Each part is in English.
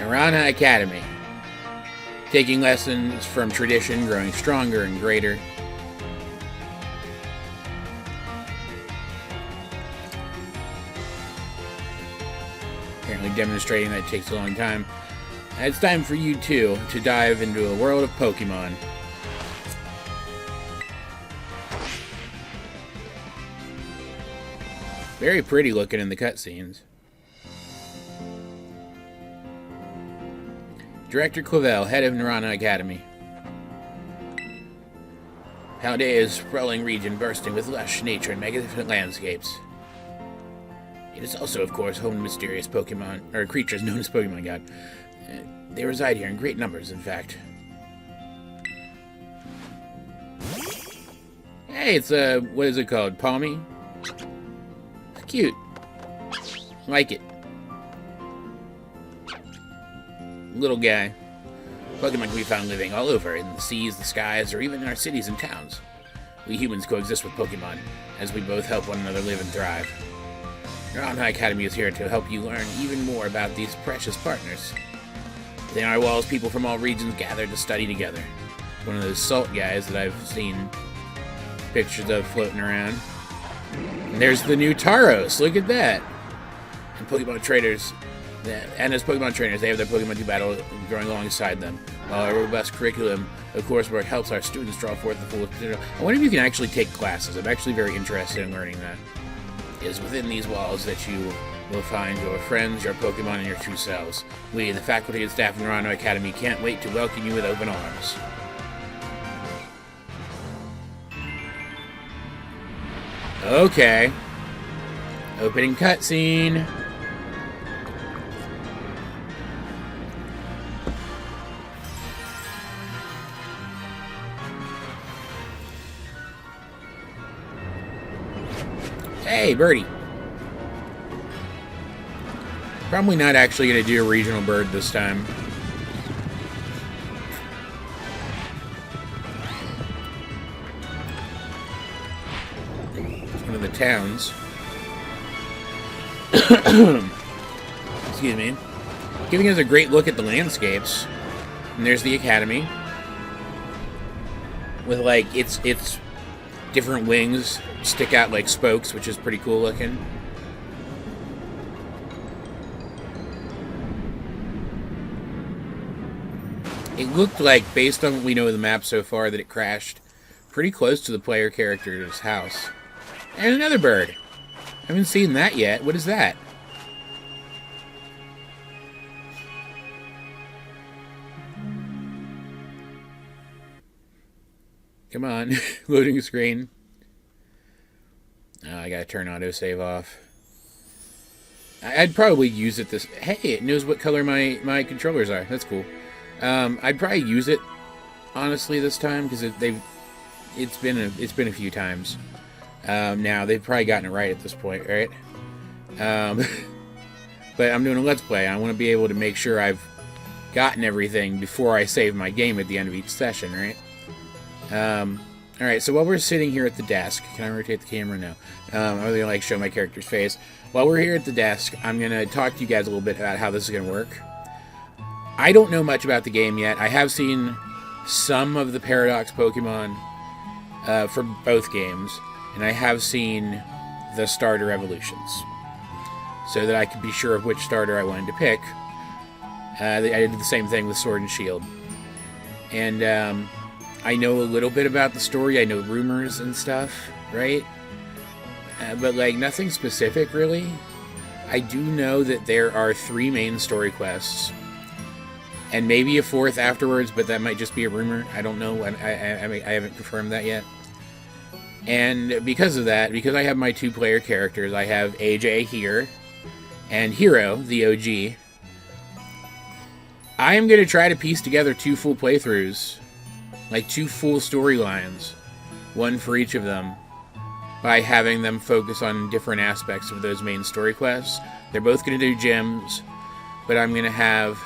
Naranja Academy. Taking lessons from tradition, growing stronger and greater. Apparently demonstrating that it takes a long time. It's time for you, too, to dive into a world of Pokemon. Very pretty looking in the cutscenes. Director Clavel, head of Naranja Academy. Hernândez is a sprawling region bursting with lush nature and magnificent landscapes. It is also, of course, home to mysterious Pokemon, or creatures known as Pokemon God. They reside here in great numbers, in fact. Hey, it's what is it called? Palmy? It's cute. Like it. Little guy. Pokemon can be found living all over, in the seas, the skies, or even in our cities and towns. We humans coexist with Pokemon, as we both help one another live and thrive. Naranja Academy is here to help you learn even more about these precious partners. Within our walls, people from all regions gather to study together. One of those salt guys that I've seen pictures of floating around. And there's the new Tauros, look at that! And Pokemon traders, and as Pokemon trainers, they have their Pokemon to battle growing alongside them. While our robust curriculum, of course, work helps our students draw forth the full potential. I wonder if you can actually take classes. I'm actually very interested in learning that. It is within these walls that you will find your friends, your Pokemon, and your true selves. We, the faculty and staff of Naranja Academy, can't wait to welcome you with open arms. Okay. Opening cutscene. Hey, birdie. Probably not actually going to do a regional bird this time. It's one of the towns. Excuse me. Giving us a great look at the landscapes. And there's the academy. With, like, its different wings stick out like spokes, which is pretty cool looking. It looked like, based on what we know of the map so far, that it crashed pretty close to the player character's house. And another bird. I haven't seen that yet. What is that? Come on. Loading screen. Oh, I gotta turn autosave off. I'd probably use it this... Hey, it knows what color my controllers are. That's cool. I'd probably use it, honestly, this time, because it's been a few times. Now, they've probably gotten it right at this point, right? But I'm doing a Let's Play. I want to be able to make sure I've gotten everything before I save my game at the end of each session, right? Alright, so while we're sitting here at the desk... Can I rotate the camera? No. I'm really going to show my character's face. While we're here at the desk, I'm going to talk to you guys a little bit about how this is going to work. I don't know much about the game yet. I have seen some of the Paradox Pokemon for both games, and I have seen the starter evolutions, so that I could be sure of which starter I wanted to pick. I did the same thing with Sword and Shield. And I know a little bit about the story. I know rumors and stuff, right? But, like, nothing specific, really. I do know that there are 3 main story quests, and maybe a 4th afterwards, but that might just be a rumor. I don't know. I haven't confirmed that yet. And because of that, because I have my 2-player characters, I have AJ here, and Hero, the OG. I am going to try to piece together 2 full playthroughs, like 2 full storylines, one for each of them, by having them focus on different aspects of those main story quests. They're both going to do gyms, but I'm going to have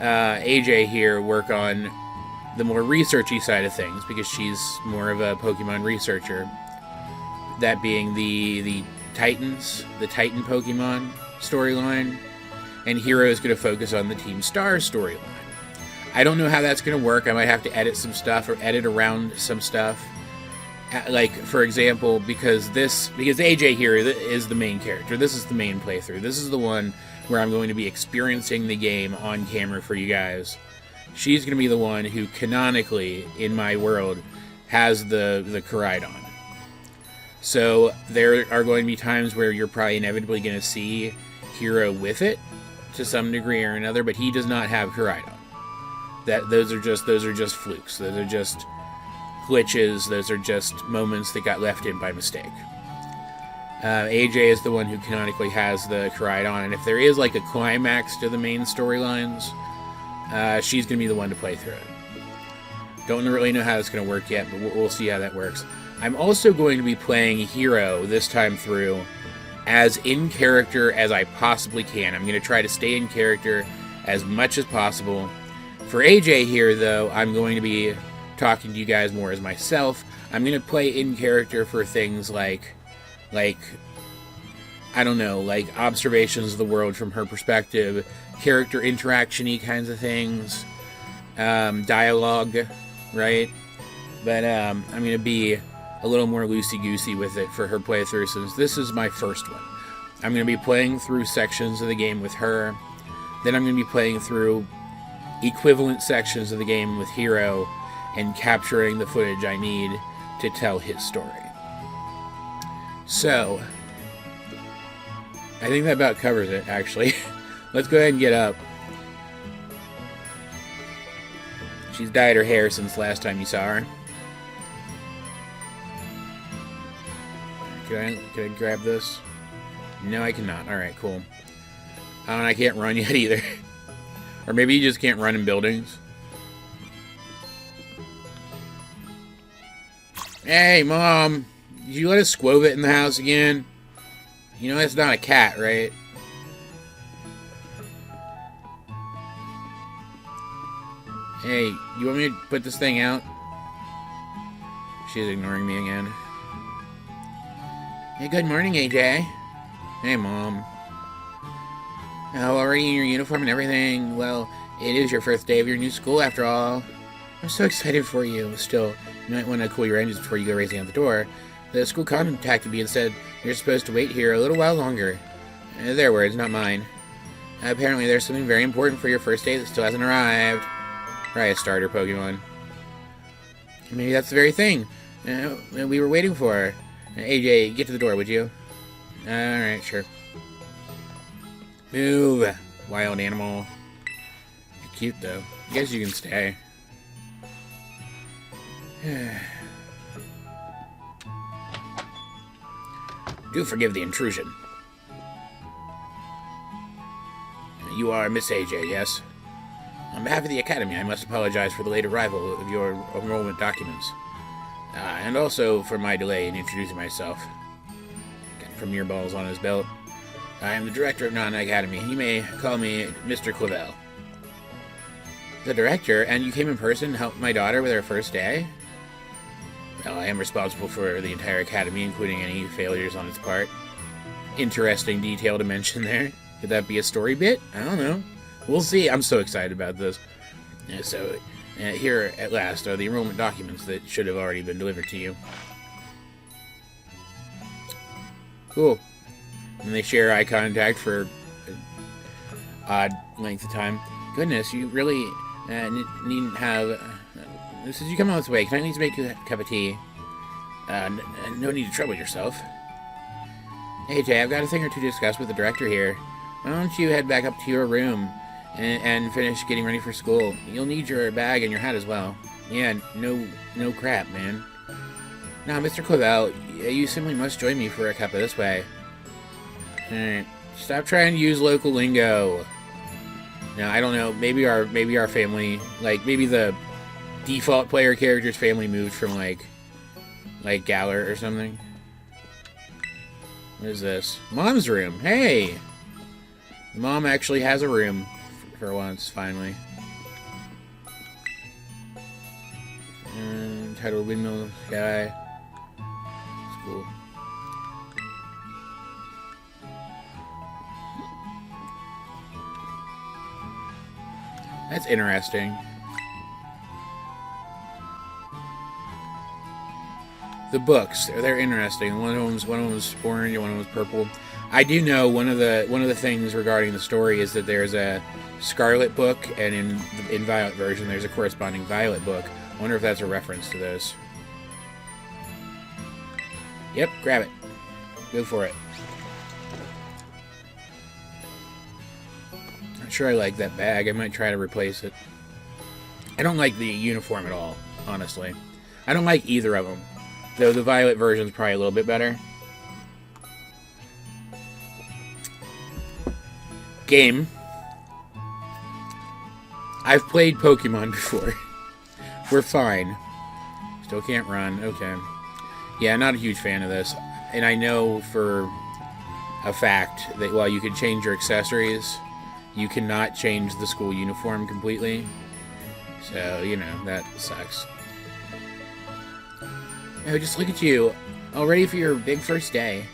AJ here work on the more researchy side of things, because she's more of a Pokemon researcher. That being the Titans, the Titan Pokemon storyline, and Hero is going to focus on the Team Star storyline. I don't know how that's going to work. I might have to edit some stuff or edit around some stuff. Like, for example, because AJ here is the main character. This is the main playthrough. This is the one where I'm going to be experiencing the game on camera for you guys. She's going to be the one who, canonically, in my world, has the Koraidon. So there are going to be times where you're probably inevitably going to see Hero with it, to some degree or another, but he does not have Koraidon. Those are just flukes. Those are just glitches. Those are just moments that got left in by mistake. AJ is the one who canonically has the Koraidon, and if there is like a climax to the main storylines, she's going to be the one to play through it. Don't really know how it's going to work yet, but we'll see how that works. I'm also going to be playing Hero this time through as in character as I possibly can. I'm going to try to stay in character as much as possible. For AJ here, though, I'm going to be talking to you guys more as myself. I'm going to play in character for things like, I don't know, like observations of the world from her perspective, character interaction-y kinds of things, dialogue, right? But I'm going to be a little more loosey-goosey with it for her playthrough, since this is my first one. I'm going to be playing through sections of the game with her. Then I'm going to be playing through equivalent sections of the game with Hero and capturing the footage I need to tell his story. So, I think that about covers it, actually. Let's go ahead and get up. She's dyed her hair since last time you saw her. Can I grab this? No, I cannot. Alright, cool. And I can't run yet either. Or maybe you just can't run in buildings. Hey, Mom! Did you let a squovit in the house again? You know that's not a cat, right? Hey, you want me to put this thing out? She's ignoring me again. Hey, good morning, AJ. Hey, Mom. Oh, already in your uniform and everything? Well, it is your first day of your new school, after all. I'm so excited for you. Still, you might want to cool your engines before you go racing out the door. The school contacted me and said you're supposed to wait here a little while longer. Their words, not mine. Apparently, there's something very important for your first day that still hasn't arrived. Probably a starter Pokemon. Maybe that's the very thing we were waiting for. AJ, get to the door, would you? Alright, sure. Move, wild animal. You're cute, though. I guess you can stay. Do forgive the intrusion. You are Miss AJ, yes? On behalf of the Academy, I must apologize for the late arrival of your enrollment documents. And also for my delay in introducing myself. Got Premier Balls on his belt. I am the director of Non Academy. You may call me Mr. Clavel. The director? And you came in person to help my daughter with her first day? Well, I am responsible for the entire Academy, including any failures on its part. Interesting detail to mention there. Could that be a story bit? I don't know. We'll see. I'm so excited about this. So, here at last are the enrollment documents that should have already been delivered to you. Cool. And they share eye contact for an odd length of time. Goodness, you really needn't have... since you come all this way, can I at least make you a cup of tea? No need to trouble yourself. Hey, Jay, I've got a thing or two to discuss with the director here. Why don't you head back up to your room and finish getting ready for school? You'll need your bag and your hat as well. Yeah, no crap, man. Now, Mr. Clavel, you simply must join me for a cuppa this way. Alright, stop trying to use local lingo. Now, I don't know, maybe our family, like, maybe the default player character's family moved from, like Galar or something. What is this? Mom's room. Hey! Mom actually has a room for once, finally. And title Windmill Sky. It's cool. That's interesting. The books, they're interesting. One of them's orange, one of them's purple. I do know one of the things regarding the story is that there's a Scarlet book, and in Violet version there's a corresponding Violet book. I wonder if that's a reference to those. Yep, grab it. Go for it. Not sure I like that bag. I might try to replace it. I don't like the uniform at all, honestly. I don't like either of them. Though the Violet version is probably a little bit better. Game. I've played Pokemon before. We're fine. Still can't run. Okay. Yeah, not a huge fan of this. And I know for a fact that while you can change your accessories, you cannot change the school uniform completely. So, you know, that sucks. Oh, just look at you. All ready for your big first day.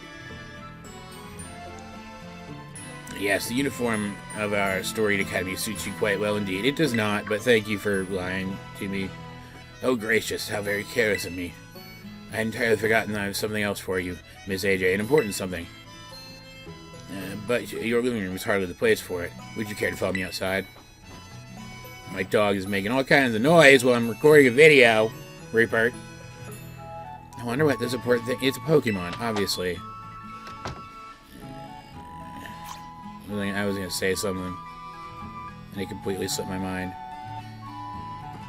Yes, the uniform of our storied academy suits you quite well indeed. It does not, but thank you for lying to me. Oh, gracious, how very careless of me. I had entirely forgotten I have something else for you, Miss AJ, an important something. But your living room is hardly the place for it. Would you care to follow me outside? My dog is making all kinds of noise while I'm recording a video. Rupert. I wonder what this important thing... It's a Pokemon, obviously. I was going to say something, and it completely slipped my mind.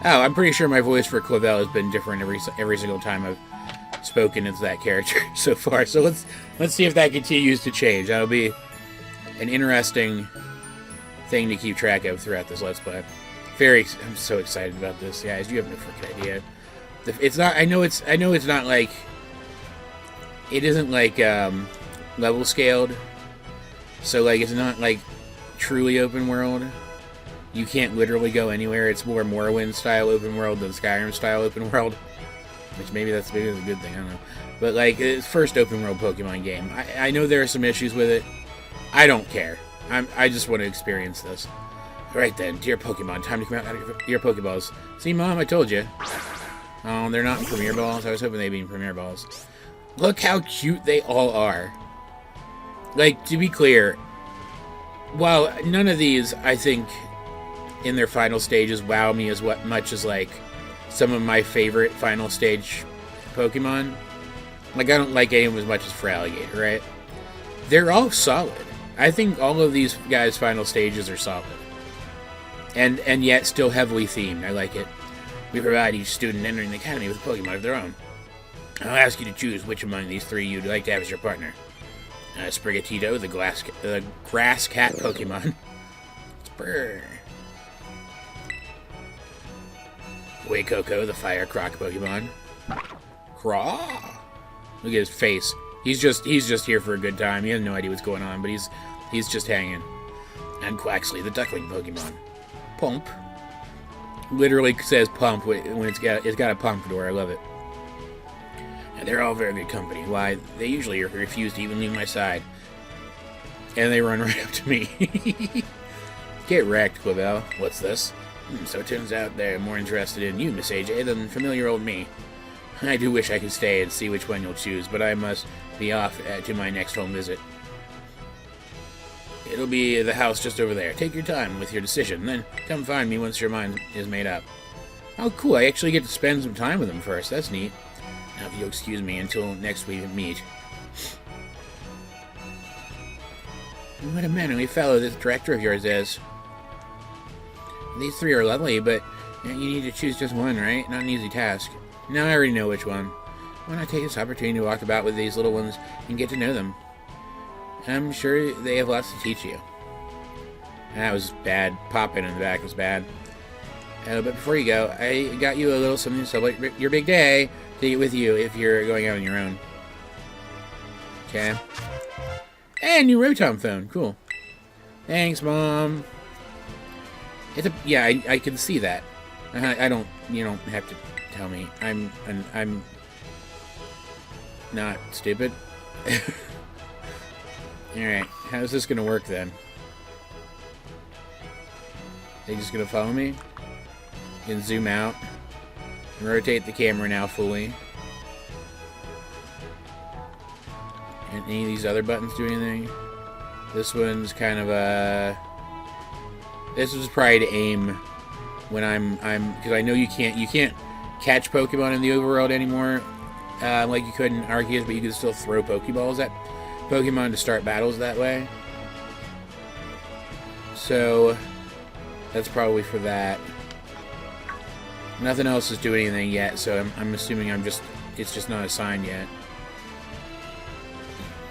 Oh, I'm pretty sure my voice for Clavel has been different every single time I've spoken as that character so far. So let's see if that continues to change. That'll be an interesting thing to keep track of throughout this Let's Play. I'm so excited about this, guys. You have no freaking idea. It's not. I know it's not like. It isn't like level scaled. So, like, it's not, like, truly open world. You can't literally go anywhere. It's more Morrowind-style open world than Skyrim-style open world. Which maybe that's a good thing, I don't know. But, like, it's first open world Pokemon game. I know there are some issues with it. I don't care. I just want to experience this. Alright then, dear Pokemon, time to come out of your Pokeballs. See, Mom, I told you. Oh, they're not in Premier Balls? I was hoping they'd be in Premier Balls. Look how cute they all are. Like, to be clear, while none of these, I think, in their final stages wow me as much as, like, some of my favorite final stage Pokemon. Like, I don't like any of them as much as Feraligatr, right? They're all solid. I think all of these guys' final stages are solid. And yet still heavily themed. I like it. We provide each student entering the academy with a Pokemon of their own. I'll ask you to choose which among these three you'd like to have as your partner. Sprigatito, the grass cat Pokemon. Spur. Wacoco, the fire croc Pokemon. Craw. Look at his face. He's just here for a good time. He has no idea what's going on, but he's just hanging. And Quaxley, the duckling Pokemon. Pump. Literally says pump when it's got a pompadour. I love it. They're all very good company. Why, they usually refuse to even leave my side. And they run right up to me. Get wrecked, Clavel. What's this? So it turns out they're more interested in you, Miss AJ, than familiar old me. I do wish I could stay and see which one you'll choose, but I must be off to my next home visit. It'll be the house just over there. Take your time with your decision, then come find me once your mind is made up. Oh, cool. I actually get to spend some time with them first. That's neat. Now, if you'll excuse me until next we meet. What a manly fellow this director of yours is. These three are lovely, but you need to choose just one, right? Not an easy task. No, I already know which one. Why not take this opportunity to walk about with these little ones and get to know them? I'm sure they have lots to teach you. That was bad. Popping in the back was bad. But before you go, I got you a little something to celebrate your big day. Take it with you if you're going out on your own. Okay. And new Rotom phone. Cool. Thanks, Mom. Yeah, I can see that. I don't. You don't have to tell me. I'm not stupid. All right. How's this gonna work then? They just gonna follow me? You can zoom out. Rotate the camera now fully. And any of these other buttons do anything? This one's kind of a... This was probably to aim when I'm because I know you can't catch Pokemon in the overworld anymore, like you could in Arceus, but you can still throw Pokeballs at Pokemon to start battles that way. So that's probably for that. Nothing else is doing anything yet, so I'm assuming it's just not assigned yet.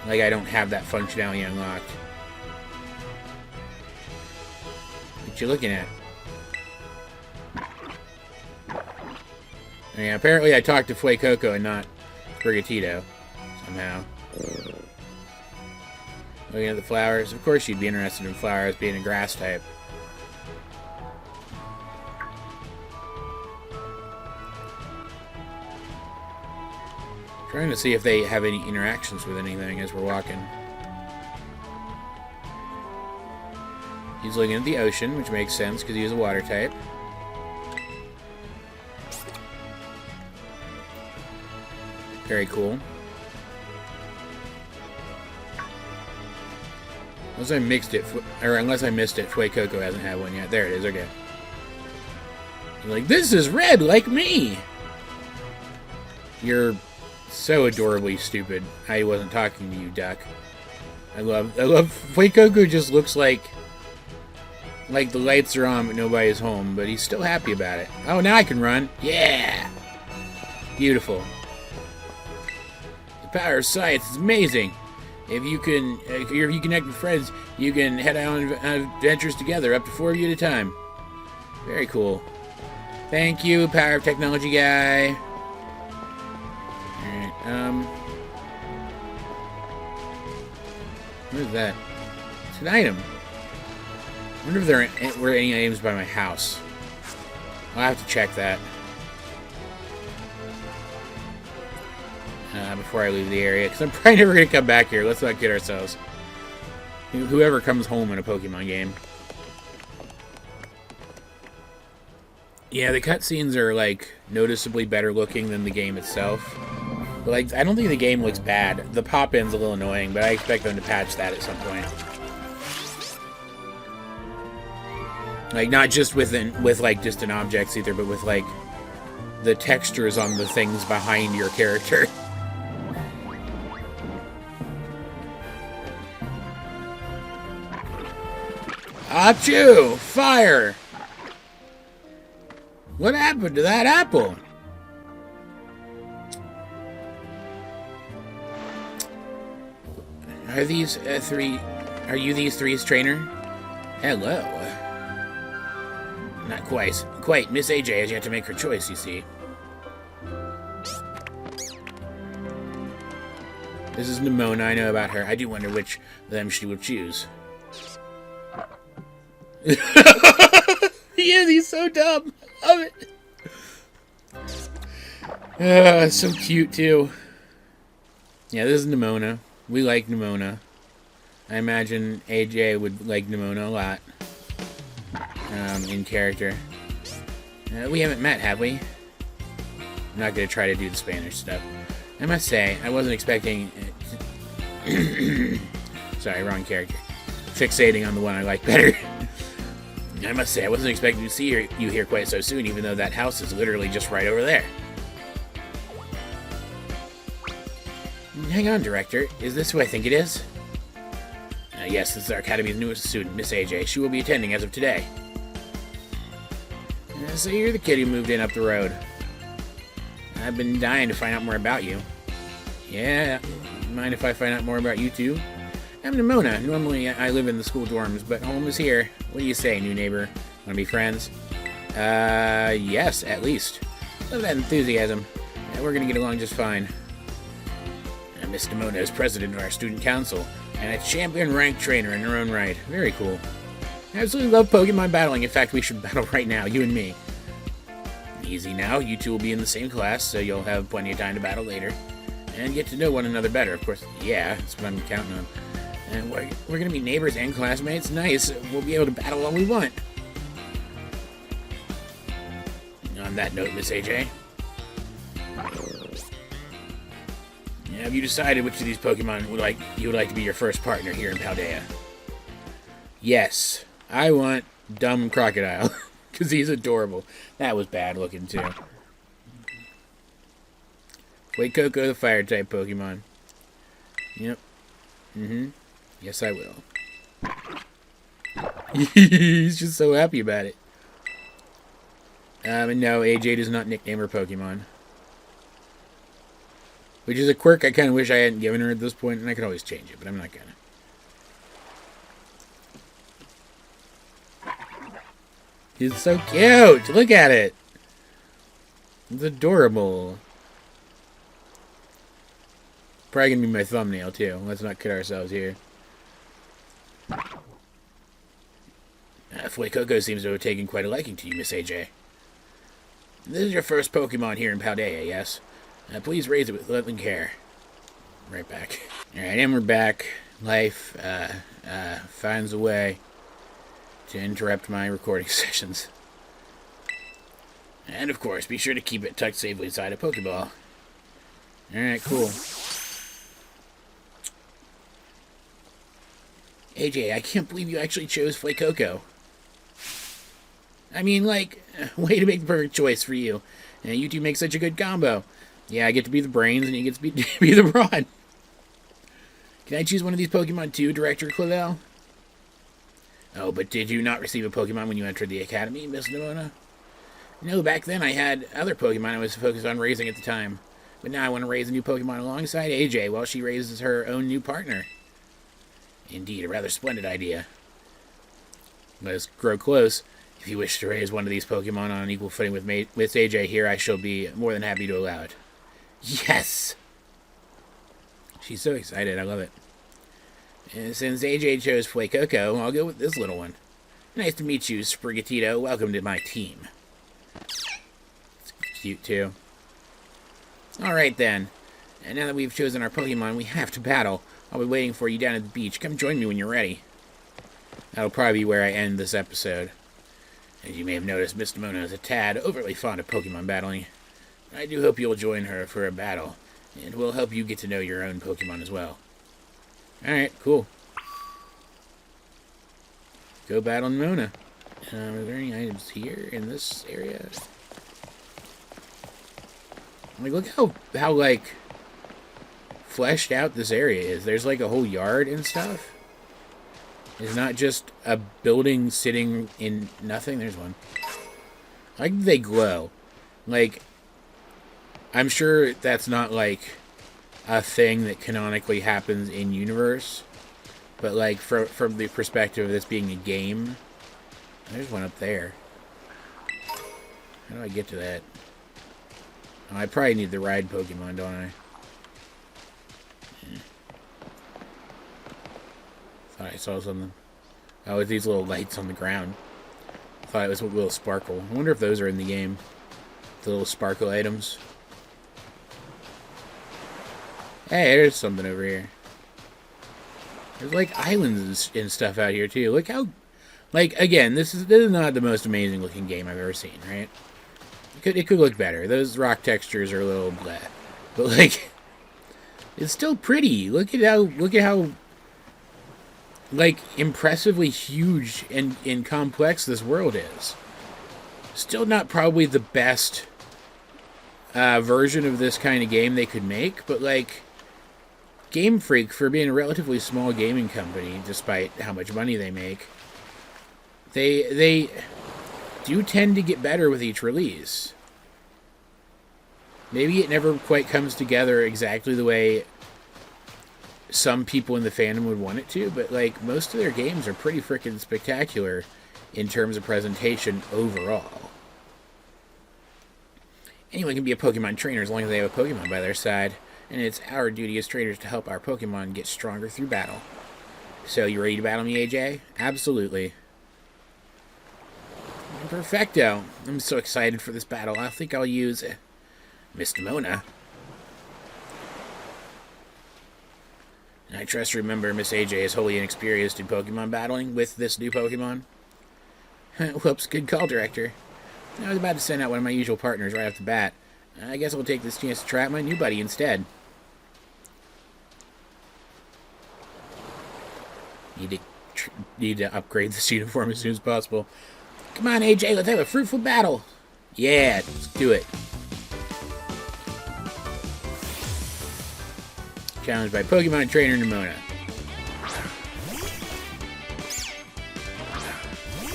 Like I don't have that functionality unlocked. What you looking at? Yeah, apparently I talked to Fuecoco and not Brigatito somehow. Looking at the flowers. Of course you'd be interested in flowers being a grass type. Trying to see if they have any interactions with anything as we're walking. He's looking at the ocean, which makes sense because he's a water type. Very cool. Unless I missed it, Fuecoco hasn't had one yet. There it is, okay. You're like, this is red, like me! You're so adorably stupid. I wasn't talking to you, duck. I love Fuecoco just looks like the lights are on but nobody's home, but he's still happy about it. Oh, now I can run. Yeah! Beautiful. The power of science is amazing. If you connect with friends, you can head out on adventures together, up to 4 of you at a time. Very cool. Thank you, power of technology guy. Alright, what is that? It's an item. I wonder if there were any items by my house. I'll have to check that. Before I leave the area, because I'm probably never going to come back here. Let's not kid ourselves. Whoever comes home in a Pokemon game. Yeah, the cutscenes are, like, noticeably better looking than the game itself. But, like, I don't think the game looks bad. The pop-in's a little annoying, but I expect them to patch that at some point. Like, not just with like, distant objects either, but with, like, the textures on the things behind your character. Achoo! Fire! What happened to that apple? Are these are you these three's trainer? Hello. Not quite. Miss AJ has yet to make her choice, you see. This is Nimona, I know about her. I do wonder which of them she will choose. He is, he's so dumb. Love it. So cute, too. Yeah, this is Nimona. We like Nimona. I imagine AJ would like Nimona a lot. In character. We haven't met, have we? I'm not going to try to do the Spanish stuff. I must say, I wasn't expecting... Sorry, wrong character. Fixating on the one I like better. I must say, I wasn't expecting to see you here quite so soon, even though that house is literally just right over there. Hang on, Director. Is this who I think it is? Yes, this is our Academy's newest student, Miss AJ. She will be attending as of today. So you're the kid who moved in up the road. I've been dying to find out more about you. Yeah, mind if I find out more about you too? I'm Nimona. Normally I live in the school dorms, but home is here. What do you say, new neighbor? Wanna be friends? Yes, at least. Love that enthusiasm. We're gonna get along just fine. Miss Nimona is president of our student council, and a champion-ranked trainer in her own right. Very cool. I absolutely love Pokemon battling. In fact, we should battle right now, you and me. Easy now. You two will be in the same class, so you'll have plenty of time to battle later. And get to know one another better, of course. Yeah, that's what I'm counting on. And we're going to be neighbors and classmates? Nice. We'll be able to battle all we want. On that note, Miss AJ, have you decided which of these Pokemon you would like to be your first partner here in Paldea? Yes, I want Dumb Crocodile, because he's adorable. That was bad looking, too. Fuecoco, the Fire-type Pokemon. Yep. Yes, I will. He's just so happy about it. And no, AJ does not nickname her Pokemon. Which is a quirk I kind of wish I hadn't given her at this point, and I could always change it, but I'm not gonna. He's so cute! Look at it! It's adorable. Probably gonna be my thumbnail, too. Let's not kid ourselves here. Fuecoco seems to have taken quite a liking to you, Miss AJ. This is your first Pokemon here in Paldea, yes? Please raise it with love and care. Right back. Alright, and we're back. Life finds a way to interrupt my recording sessions. And of course, be sure to keep it tucked safely inside a Pokeball. Alright, cool. AJ, I can't believe you actually chose Fuecoco. I mean, like, way to make the perfect choice for you. You two make such a good combo. Yeah, I get to be the brains, and you get to be the brawn. Can I choose one of these Pokemon too, Director Clavel? Oh, but did you not receive a Pokemon when you entered the Academy, Miss Nimona? No, back then I had other Pokemon I was focused on raising at the time. But now I want to raise a new Pokemon alongside AJ while she raises her own new partner. Indeed, a rather splendid idea. Let us grow close. If you wish to raise one of these Pokemon on an equal footing with AJ here, I shall be more than happy to allow it. Yes! She's so excited, I love it. And since AJ chose Fuecoco, I'll go with this little one. Nice to meet you, Sprigatito. Welcome to my team. It's cute, too. Alright, then. And now that we've chosen our Pokemon, we have to battle. I'll be waiting for you down at the beach. Come join me when you're ready. That'll probably be where I end this episode. As you may have noticed, Miss Nimona is a tad overly fond of Pokemon battling. I do hope you'll join her for a battle, and we'll help you get to know your own Pokemon as well. Alright, cool. Go battle Nimona. Are there any items here in this area? Like, look how like, fleshed out this area is. There's, like, a whole yard and stuff. It's not just a building sitting in nothing. There's one. I like they glow. Like, I'm sure that's not, like, a thing that canonically happens in universe. But, like, from the perspective of this being a game, there's one up there. How do I get to that? Oh, I probably need the ride Pokemon, don't I? Thought I saw something. Oh, with these little lights on the ground. Thought it was a little sparkle. I wonder if those are in the game. The little sparkle items. Hey, there's something over here. There's like islands and stuff out here too. Look how, like, again, this is not the most amazing looking game I've ever seen, right? It could look better. Those rock textures are a little bleh, but like, it's still pretty. Look at how like impressively huge and complex this world is. Still not probably the best version of this kind of game they could make, but like, Game Freak, for being a relatively small gaming company, despite how much money they make, they do tend to get better with each release. Maybe it never quite comes together exactly the way some people in the fandom would want it to, but like, most of their games are pretty freaking spectacular in terms of presentation overall. Anyone can be a Pokemon trainer as long as they have a Pokemon by their side, and it's our duty as trainers to help our Pokemon get stronger through battle. So, you ready to battle me, AJ? Absolutely. Perfecto. I'm so excited for this battle. I think I'll use Miss Nimona. I trust you remember Miss AJ is wholly inexperienced in Pokemon battling with this new Pokemon. Whoops, good call, Director. I was about to send out one of my usual partners right off the bat. I guess I'll take this chance to try out my new buddy instead. Need to upgrade this uniform as soon as possible. Come on, AJ, let's have a fruitful battle. Yeah, let's do it. Challenged by Pokemon Trainer Nimona.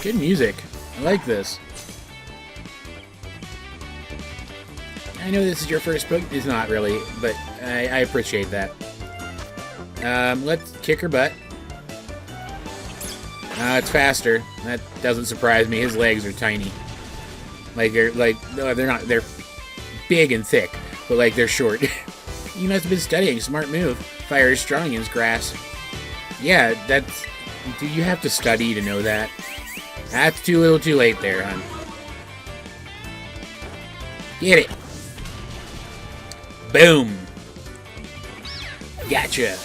Good music. I like this. I know this is your first book. It's not really, but I appreciate that. Let's kick her butt. It's faster. That doesn't surprise me. His legs are tiny. They're big and thick, but like they're short. You must have been studying. Smart move. Fire is strong against grass. Yeah, that's... Do you have to study to know that? That's too little too late there, hon. Get it. Boom. Gotcha.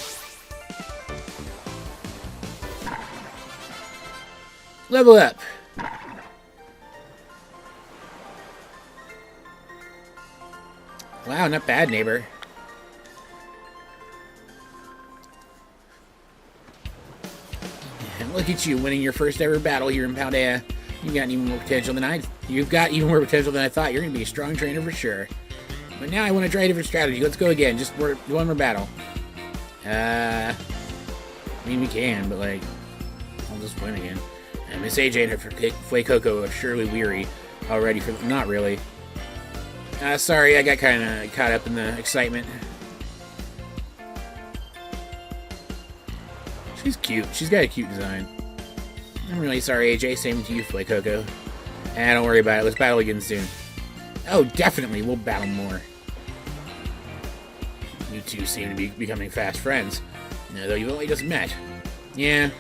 Level up. Wow, not bad, neighbor. And look at you winning your first ever battle here in Paldea. You've got even more potential than I thought. You're gonna be a strong trainer for sure. But now I want to try a different strategy. Let's go again. Just one more battle. I mean, we can, but like, I'll just win again. And Miss AJ and her Fuecoco are surely weary already for... Not really. Sorry, I got kind of caught up in the excitement. She's cute. She's got a cute design. I'm really sorry, AJ. Same to you, Fuecoco. Don't worry about it. Let's battle again soon. Oh, definitely. We'll battle more. You two seem to be becoming fast friends. Though you've only just met. Yeah.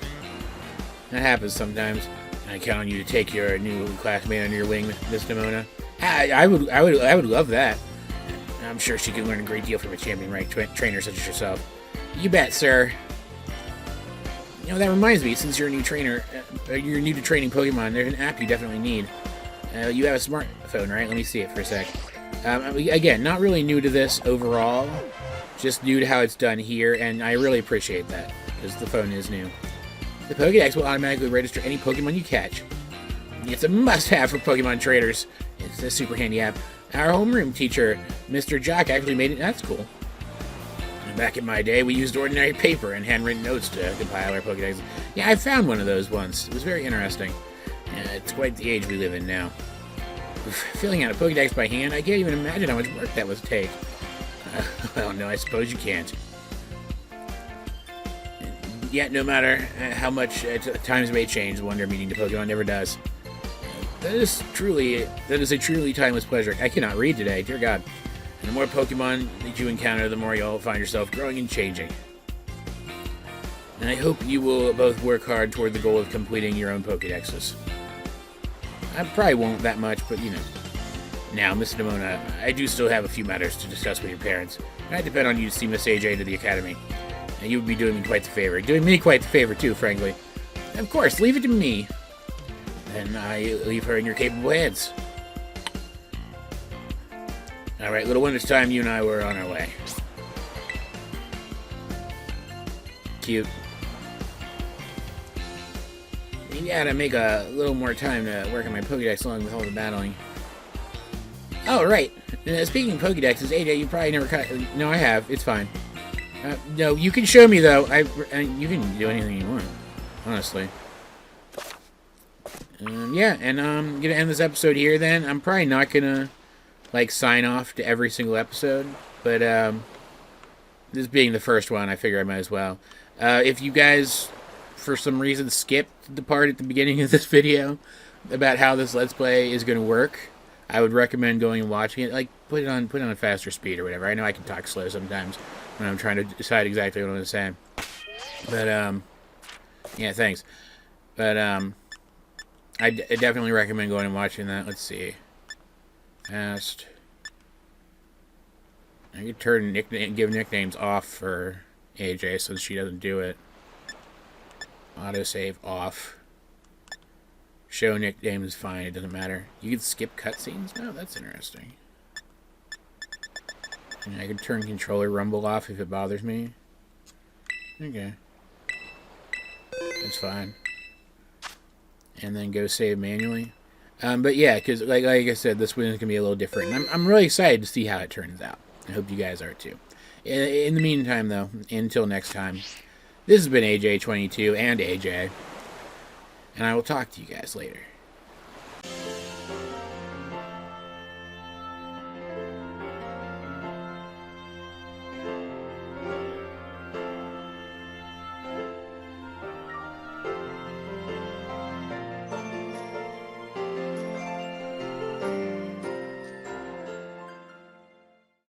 That happens sometimes. I count on you to take your new classmate under your wing, Miss Nimona. I would love that. I'm sure she could learn a great deal from a champion-ranked trainer such as yourself. You bet, sir. You know, that reminds me, since you're a new trainer, you're new to training Pokemon, there's an app you definitely need. You have a smartphone, right? Let me see it for a sec. Again, not really new to this overall, just new to how it's done here, and I really appreciate that, because the phone is new. The Pokédex will automatically register any Pokemon you catch. It's a must-have for Pokemon traders. It's a super handy app. Our homeroom teacher, Mr. Jock, actually made it. That's cool. Back in my day, we used ordinary paper and handwritten notes to compile our Pokédex. Yeah, I found one of those once. It was very interesting. It's quite the age we live in now. Filling out a Pokédex by hand, I can't even imagine how much work that would take. Well, no, I suppose you can't. Yet, no matter how much times may change, the wonder of meeting the Pokemon never does. That is a truly timeless pleasure. I cannot read today, dear God. And the more Pokemon that you encounter, the more you'll find yourself growing and changing. And I hope you will both work hard toward the goal of completing your own Pokédexes. I probably won't that much, but you know. Now, Miss Nimona, I do still have a few matters to discuss with your parents. And I depend on you to see Miss AJ to the Academy. And you would be doing me quite the favor. Doing me quite the favor, too, frankly. And of course, leave it to me. And I leave her in your capable hands. Alright, little one, it's time you and I were on our way. Cute. You gotta make a little more time to work on my Pokédex along with all the battling. Oh, right. Speaking of Pokédexes, AJ, you probably never cut... No, I have. It's fine. No, you can show me, though. You can do anything you want, honestly. Yeah, and I'm gonna end this episode here, then. I'm probably not gonna, like, sign off to every single episode, but, this being the first one, I figure I might as well. If you guys, for some reason, skipped the part at the beginning of this video about how this Let's Play is gonna work, I would recommend going and watching it. Like, put it on a faster speed or whatever. I know I can talk slow sometimes when I'm trying to decide exactly what I'm going to say. But, yeah, thanks. But, I definitely recommend going and watching that. Let's see. Fast. I could give nicknames off for AJ so that she doesn't do it. Autosave off. Show nickname is fine. It doesn't matter. You can skip cutscenes? Oh, that's interesting. And I can turn controller rumble off if it bothers me. Okay. That's fine. And then go save manually. But yeah, because like I said, this one is going to be a little different. And I'm really excited to see how it turns out. I hope you guys are too. In the meantime, though, until next time, this has been AJ22 and AJ. And I will talk to you guys later.